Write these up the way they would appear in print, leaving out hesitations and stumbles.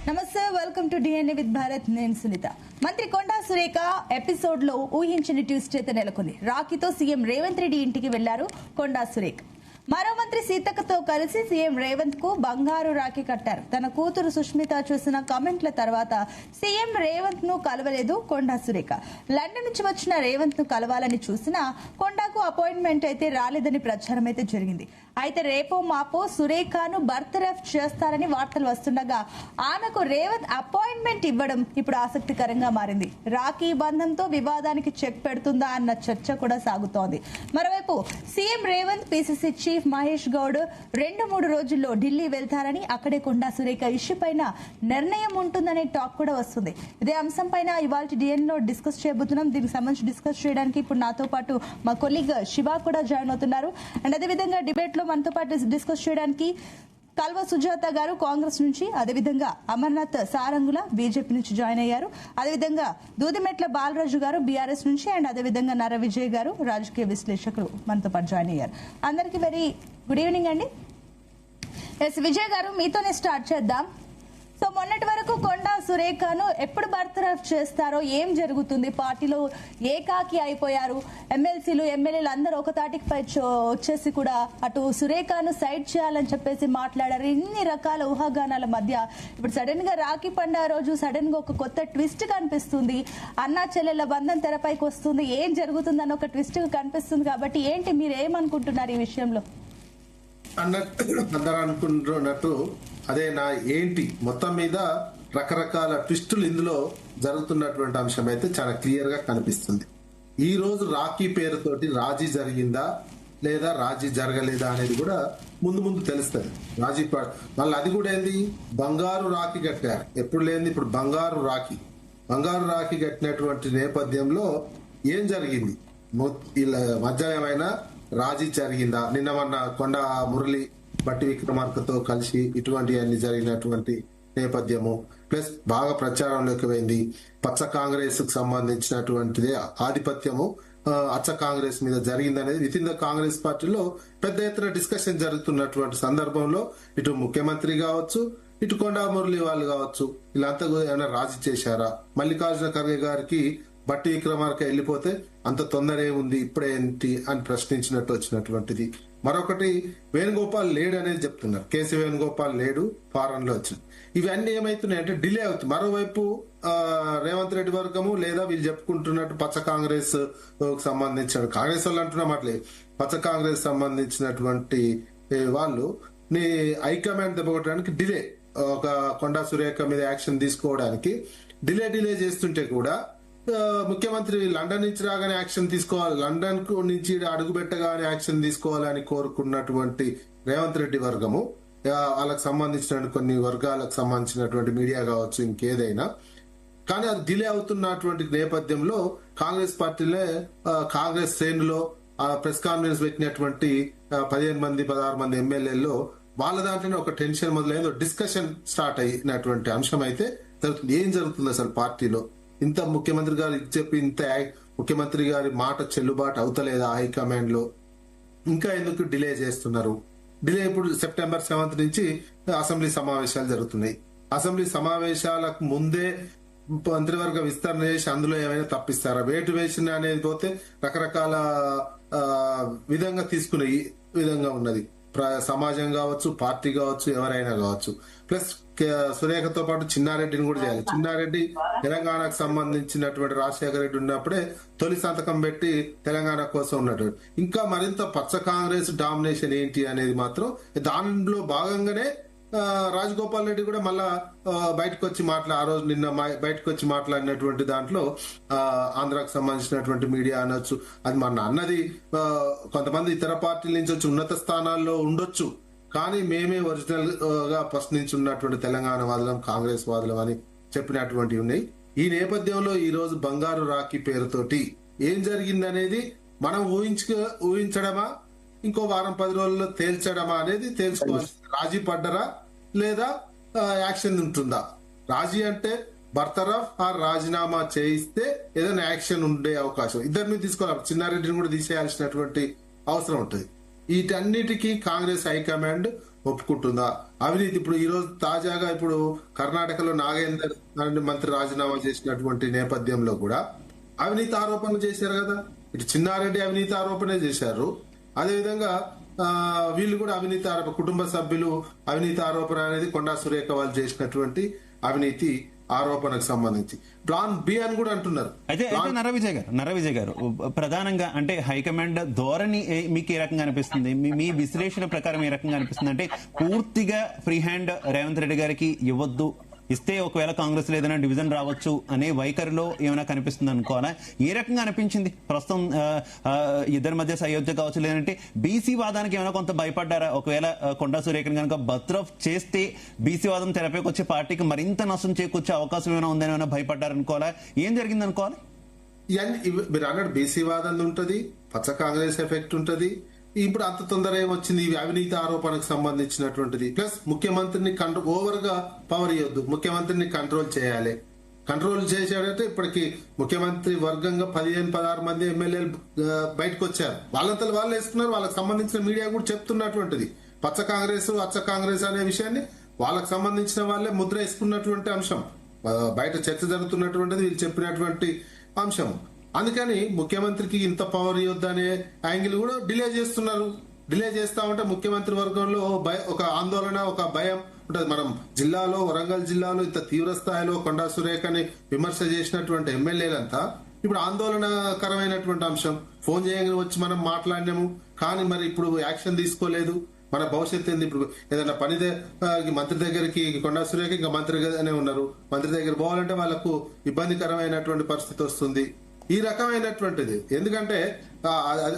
నమస్తే, welcome to DNA with Bharat. నేను సునీత. మంత్రి కొండా సురేఖ ఎపిసోడ్ లో ఊహించని ట్విస్ట్ అయితే నెలకొంది. రాఖీతో సీఎం రేవంత్ రెడ్డి ఇంటికి వెళ్లారు కొండా సురేఖ. మరో మంత్రి సీతక్కతో కలిసి సీఎం రేవంత్ కు బంగారు రాఖీ కట్టారు. తన కూతురు సుష్మిత చూసిన కామెంట్ల తర్వాత సీఎం రేవంత్ ను కలవలేదు కొండా సురేఖ. లండన్ నుంచి వచ్చిన రేవంత్ ను కలవాలని చూసినా కొండాకు అపాయింట్మెంట్ అయితే రాలేదని ప్రచారం అయితే జరిగింది. అయితే రేపో మాపో సురేఖను బర్తరఫ్ చేస్తారని వార్తలు వస్తుండగా ఆమెకు రేవంత్ అపాయింట్మెంట్ ఇవ్వడం ఇప్పుడు ఆసక్తికరంగా మారింది. రాఖీ బంధంతో వివాదానికి చెక్ పెడుతుందా అన్న చర్చ కూడా సాగుతోంది. మరోవైపు CM Revanth PCC chief Mahesh Goud 2-3 రోజుల్లో ఢిల్లీ వెళ్తారని, అక్కడే కొండా సురేఖ ఇష్యూ పైన నిర్ణయం ఉంటుందనే టాక్ కూడా వస్తుంది. ఇదే అంశం పైన ఇవాళ డిఎన్ లో డిస్కస్ చేయబోతున్నాం. దీనికి సంబంధించి డిస్కస్ చేయడానికి ఇప్పుడు నాతో పాటు మా కొలీగ్ శివ కూడా జాయిన్ అవుతున్నారు. అండ్ అదేవిధంగా డిబేట్ లో మనతో పాటు డిస్కస్ చేయడానికి కల్వ సుజాత గారు కాంగ్రెస్ నుంచి, అదేవిధంగా అమర్నాథ్ సారంగుల బీజేపీ నుంచి జాయిన్ అయ్యారు. అదేవిధంగా దూదిమెట్ల బాలరాజు గారు బీఆర్ఎస్ నుంచి, అండ్ అదేవిధంగా నర విజయ్ గారు రాజకీయ విశ్లేషకులు మనతో పాటు జాయిన్ అయ్యారు. అందరికీ వెరీ గుడ్ ఈవినింగ్ అండి. ఎస్ విజయ్ గారు, మీతోనే స్టార్ట్ చేద్దాం. సో మొన్నటి వరకు కొండా సురేఖను ఎప్పుడు బర్తరఫ్ చేస్తారో, ఏం జరుగుతుంది, పార్టీలో ఏకాకి అయిపోయారు, ఎమ్మెల్సీలు ఎమ్మెల్యేలు అందరూ ఒక తాటికి వచ్చేసి కూడా అటు సురేఖను సైడ్ చేయాలని చెప్పేసి మాట్లాడారు. ఇన్ని రకాల ఊహాగానాల మధ్య ఇప్పుడు సడన్ గా రాఖీ పండుగ రోజు సడన్ గా ఒక కొత్త ట్విస్ట్ కనిపిస్తుంది. అన్నా చెల్లెల బంధం తెరపైకి వస్తుంది. ఏం జరుగుతుందని ఒక ట్విస్ట్ కనిపిస్తుంది. కాబట్టి ఏంటి, మీరు ఏమనుకుంటున్నారు ఈ విషయంలో? అందరూ అనుకుంటున్నట్టు అదే నా ఏంటి మొత్తం మీద రకరకాల ట్విస్టులు ఇందులో జరుగుతున్నటువంటి అంశం అయితే చాలా క్లియర్ గా కనిపిస్తుంది. ఈ రోజు రాఖీ పేరుతోటి రాజీ జరిగిందా లేదా రాజీ జరగలేదా అనేది కూడా ముందు తెలుస్తుంది. రాజీ మళ్ళీ అది కూడా ఏంది, బంగారు రాఖీ కట్టారు. ఎప్పుడు లేని ఇప్పుడు బంగారు రాఖీ కట్టినటువంటి నేపథ్యంలో ఏం జరిగింది, ఇలా మధ్య ఏమైనా రాజీ జరిగిందా? నిన్న మొన్న కొండా మురళి బట్టి విక్రమార్కతో కలిసి ఇటువంటి అన్ని జరిగినటువంటి నేపథ్యము, ప్లస్ బాగా ప్రచారంలోకి పోయింది. పచ్చ కాంగ్రెస్ కు సంబంధించినటువంటిది ఆధిపత్యము అచ్చ కాంగ్రెస్ మీద జరిగిందనేది విత్ ఇన్ ద కాంగ్రెస్ పార్టీలో పెద్ద ఎత్తున డిస్కషన్ జరుగుతున్నటువంటి సందర్భంలో ఇటు ముఖ్యమంత్రి కావచ్చు, ఇటు కొండా మురళి వాళ్ళు కావచ్చు, వీళ్ళంతా ఏమైనా రాజీ చేశారా? మల్లికార్జున ఖర్గే గారికి బట్టి విక్రమార్క వెళ్ళిపోతే అంత తొందర ఏముంది, ఇప్పుడేంటి అని ప్రశ్నించినట్టు వచ్చినటువంటిది. మరొకటి, వేణుగోపాల్ లేడు అనేది చెప్తున్నారు. కేసీ వేణుగోపాల్ లేడు, ఫారెన్ లో వచ్చింది. ఇవన్నీ ఏమైతున్నాయంటే డిలే అవుతుంది. మరోవైపు రేవంత్ రెడ్డి వర్గము లేదా వీళ్ళు చెప్పుకుంటున్నట్టు పచ్చ కాంగ్రెస్ సంబంధించిన కాంగ్రెస్ వాళ్ళు అంటున్నాం అట్లే పచ్చ కాంగ్రెస్ సంబంధించినటువంటి వాళ్ళు నీ హైకమాండ్ దెబ్బకొట్టడానికి డిలే, ఒక కొండా సురేఖ మీద యాక్షన్ తీసుకోవడానికి డిలే చేస్తుంటే కూడా ముఖ్యమంత్రి లండన్ నుంచి రాగానే యాక్షన్ తీసుకోవాలి, లండన్ నుంచి అడుగు పెట్టగానే యాక్షన్ తీసుకోవాలని కోరుకున్నటువంటి రేవంత్ రెడ్డి వర్గము, వాళ్ళకి సంబంధించిన కొన్ని వర్గాలకు సంబంధించినటువంటి మీడియా కావచ్చు ఇంకేదైనా, కానీ అది డిలే అవుతున్నటువంటి నేపథ్యంలో కాంగ్రెస్ పార్టీలే కాంగ్రెస్ శ్రేణులో ప్రెస్ కాన్ఫరెన్స్ పెట్టినటువంటి 16 మంది ఎమ్మెల్యేల్లో వాళ్ళ దాంట్లోనే ఒక టెన్షన్ మొదలైంది, డిస్కషన్ స్టార్ట్ అయినటువంటి అంశం అయితే జరుగుతుంది. ఏం జరుగుతుంది అసలు పార్టీలో? ఇంత ముఖ్యమంత్రి గారు చెప్పి ఇంత ముఖ్యమంత్రి గారి మాట చెల్లుబాటు అవుతలేదా హైకమాండ్ లో? ఇంకా ఎందుకు డిలే చేస్తున్నారు? డిలే ఇప్పుడు సెప్టెంబర్ 7 నుంచి అసెంబ్లీ సమావేశాలు జరుగుతున్నాయి. అసెంబ్లీ సమావేశాలకు ముందే మంత్రివర్గ విస్తరణ చేసి అందులో ఏమైనా తప్పిస్తారా? వేటు వేసిన అనేది పోతే రకరకాల విధంగా తీసుకునే విధంగా ఉన్నది. సమాజం కావచ్చు, పార్టీ కావచ్చు, ఎవరైనా కావచ్చు. ప్లస్ సురేఖతో పాటు చిన్నారెడ్డిని కూడా చేయాలి. చిన్నారెడ్డి తెలంగాణకు సంబంధించినటువంటి రాజశేఖర రెడ్డి ఉన్నప్పుడే తొలి సంతకం పెట్టి తెలంగాణ కోసం ఉన్నట్టు. ఇంకా మరింత పచ్చ కాంగ్రెస్ డామినేషన్ ఏంటి అనేది మాత్రం దానిలో భాగంగానే రాజగోపాల్ రెడ్డి కూడా మళ్ళా బయటకు వచ్చి ఆ రోజు నిన్న బయటకు వచ్చి మాట్లాడినటువంటి దాంట్లో ఆంధ్రాకు సంబంధించినటువంటి మీడియా అనొచ్చు, అది మన అన్నది కొంతమంది ఇతర పార్టీల నుంచి వచ్చి ఉన్నత స్థానాల్లో ఉండొచ్చు, కానీ మేమే ఒరిజినల్ గా ఫస్ట్ నుంచి ఉన్నటువంటి తెలంగాణ వాదులం, కాంగ్రెస్ వాదులం అని చెప్పినటువంటివి ఉన్నాయి. ఈ నేపథ్యంలో ఈ రోజు బంగారు రాఖీ పేరుతోటి ఏం జరిగిందనేది మనం ఊహించడమా, ఇంకో వారం 10 రోజుల్లో తేల్చడమా అనేది తెలుసుకోవాలి. రాజీ పడ్డరా లేదా యాక్షన్ ఉంటుందా? రాజీ అంటే బర్తరఫ్ ఆర్ రాజీనామా చేయిస్తే ఏదైనా యాక్షన్ ఉండే అవకాశం, ఇద్దరిని తీసుకోవాలి, చిన్నారెడ్డిని కూడా తీసేయాల్సినటువంటి అవసరం ఉంటుంది. వీటన్నిటికీ కాంగ్రెస్ హైకమాండ్ ఒప్పుకుంటుందా? అవినీతి ఇప్పుడు ఈ రోజు తాజాగా ఇప్పుడు కర్ణాటకలో నాగేందర్ అనే మంత్రి రాజీనామా చేసినటువంటి నేపథ్యంలో కూడా అవినీతి ఆరోపణలు చేశారు కదా. ఇటు చిన్నారెడ్డి అవినీతి ఆరోపణ చేశారు, అదేవిధంగా వీళ్ళు కూడా అవినీతి ఆరోపణ, కుటుంబ సభ్యులు అవినీతి ఆరోపణ అనేది కొండా సురేఖ వాళ్ళు చేసినటువంటి అవినీతి ఆరోపణకు సంబంధించి ప్లాన్ బి అని కూడా అంటున్నారు. అయితే నరవిజయ్ గారు ప్రధానంగా అంటే హైకమాండ్ ధోరణి మీకు ఏ రకంగా అనిపిస్తుంది? మీ విశ్లేషణ ప్రకారం ఏ రకంగా అనిపిస్తుంది? అంటే పూర్తిగా ఫ్రీ హ్యాండ్ రేవంత్ రెడ్డి గారికి ఇవ్వద్దు, ఇస్తే ఒకవేళ కాంగ్రెస్ లో ఏదైనా డివిజన్ రావచ్చు అనే వైఖరిలో ఏమైనా కనిపిస్తుంది అనుకోవాలా? ఏ రకంగా అనిపించింది ప్రస్తుతం ఇద్దరి మధ్య సయోధ్య కావచ్చు, లేదంటే బీసీ వాదానికి ఏమైనా కొంత భయపడ్డారా? ఒకవేళ కొండా సురేఖను కనుక బర్తరఫ్ చేస్తే బీసీ వాదం తెరపైకి వచ్చే పార్టీకి మరింత నష్టం చేకూర్చే అవకాశం ఏమైనా ఉందని ఏమైనా భయపడ్డారనుకోవాలా? ఏం జరిగింది అనుకోవాలి? ఇవన్నీ మీరు అన్నట్టు బీసీ వాదం ఉంటది, పచ్చ కాంగ్రెస్ ఎఫెక్ట్ ఉంటది. ఇప్పుడు అంత తొందర ఏమొచ్చింది ఇవి అవినీతి ఆరోపణకు సంబంధించినటువంటిది. ప్లస్ ముఖ్యమంత్రిని ఓవర్ గా పవర్ ఇవ్వద్దు, ముఖ్యమంత్రిని కంట్రోల్ చేయాలి. కంట్రోల్ చేశాడంటే ఇప్పటికి ముఖ్యమంత్రి వర్గంగా 15-16 మంది ఎమ్మెల్యేలు బయటకు వచ్చారు. వాళ్ళంతా వాళ్ళు వేసుకున్నారు. వాళ్ళకి సంబంధించిన మీడియా కూడా చెప్తున్నటువంటిది పచ్చ కాంగ్రెస్ అచ్చ కాంగ్రెస్ అనే విషయాన్ని వాళ్ళకి సంబంధించిన వాళ్ళే ముద్ర వేసుకున్నటువంటి అంశం, బయట చర్చ జరుగుతున్నటువంటిది వీళ్ళు చెప్పినటువంటి అంశం. అందుకని ముఖ్యమంత్రికి ఇంత పవర్ ఇవ్వద్దనే యాంగిల్ కూడా డిలే చేస్తున్నారు. డిలే చేస్తా ఉంటే ముఖ్యమంత్రి వర్గంలో ఒక ఆందోళన, ఒక భయం ఉంటది. మనం జిల్లాలో, వరంగల్ జిల్లాలో ఇంత తీవ్ర స్థాయిలో కొండా సురేఖని విమర్శ చేసినటువంటి ఎమ్మెల్యేలంతా ఇప్పుడు ఆందోళనకరమైనటువంటి అంశం. ఫోన్ చేయగానే వచ్చి మనం మాట్లాడినాము, కానీ మరి ఇప్పుడు యాక్షన్ తీసుకోలేదు. మన భవిష్యత్తు ఏంది? ఇప్పుడు ఏదైనా మంత్రి దగ్గరికి కొండా సురేఖ ఇంకా మంత్రిగానే ఉన్నారు, మంత్రి దగ్గర పోవాలంటే వాళ్ళకు ఇబ్బందికరమైనటువంటి పరిస్థితి వస్తుంది. ఈ రకమైనటువంటిది ఎందుకంటే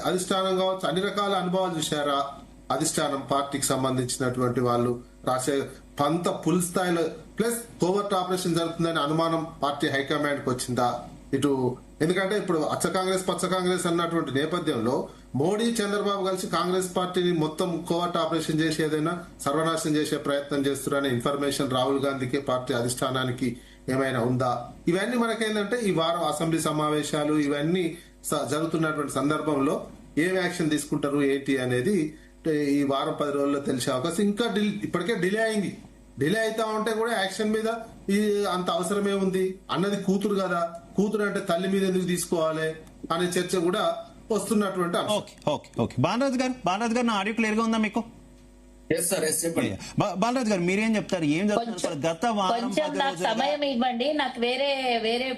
అధిష్టానం కావచ్చు, అన్ని రకాల అనుభవాలు చూశారా అధిష్టానం, పార్టీకి సంబంధించినటువంటి వాళ్ళు రాసే పంత ఫుల్ స్థాయిలో ప్లస్ కోవర్ట్ ఆపరేషన్ జరుగుతుందని అనుమానం పార్టీ హైకమాండ్ కి వచ్చిందా ఇటు? ఎందుకంటే ఇప్పుడు అచ్చ కాంగ్రెస్ పచ్చ కాంగ్రెస్ అన్నటువంటి నేపథ్యంలో మోడీ చంద్రబాబు కలిసి కాంగ్రెస్ పార్టీని మొత్తం కోవర్ట్ ఆపరేషన్ చేసి ఏదైనా సర్వనాశనం చేసే ప్రయత్నం చేస్తున్నారనే ఇన్ఫర్మేషన్ రాహుల్ గాంధీకి పార్టీ అధిష్టానానికి ఏమైనా ఉందా? ఇవన్నీ మనకేంటంటే ఈ వారం అసెంబ్లీ సమావేశాలు ఇవన్నీ జరుగుతున్నటువంటి సందర్భంలో ఏం యాక్షన్ తీసుకుంటారు ఏంటి అనేది ఈ వారం 10 రోజుల్లో తెలిసే అవకాశం. ఇంకా ఇప్పటికే డిలే అయింది. డిలే అవుతా ఉంటే కూడా యాక్షన్ మీద అంత అవసరమే ఉంది అన్నది కూతురు కదా. కూతురు అంటే తల్లి మీద ఎందుకు తీసుకోవాలి అనే చర్చ కూడా వస్తున్నటువంటి బాలరాజు గారు నా ఆడియో క్లియర్ గా ఉందా మీకు? బాలరాజు గారు మీరేం చెప్తారు? ఏం చెప్తారు? గత వారం సమయం ఇవ్వండి, నాకు వేరే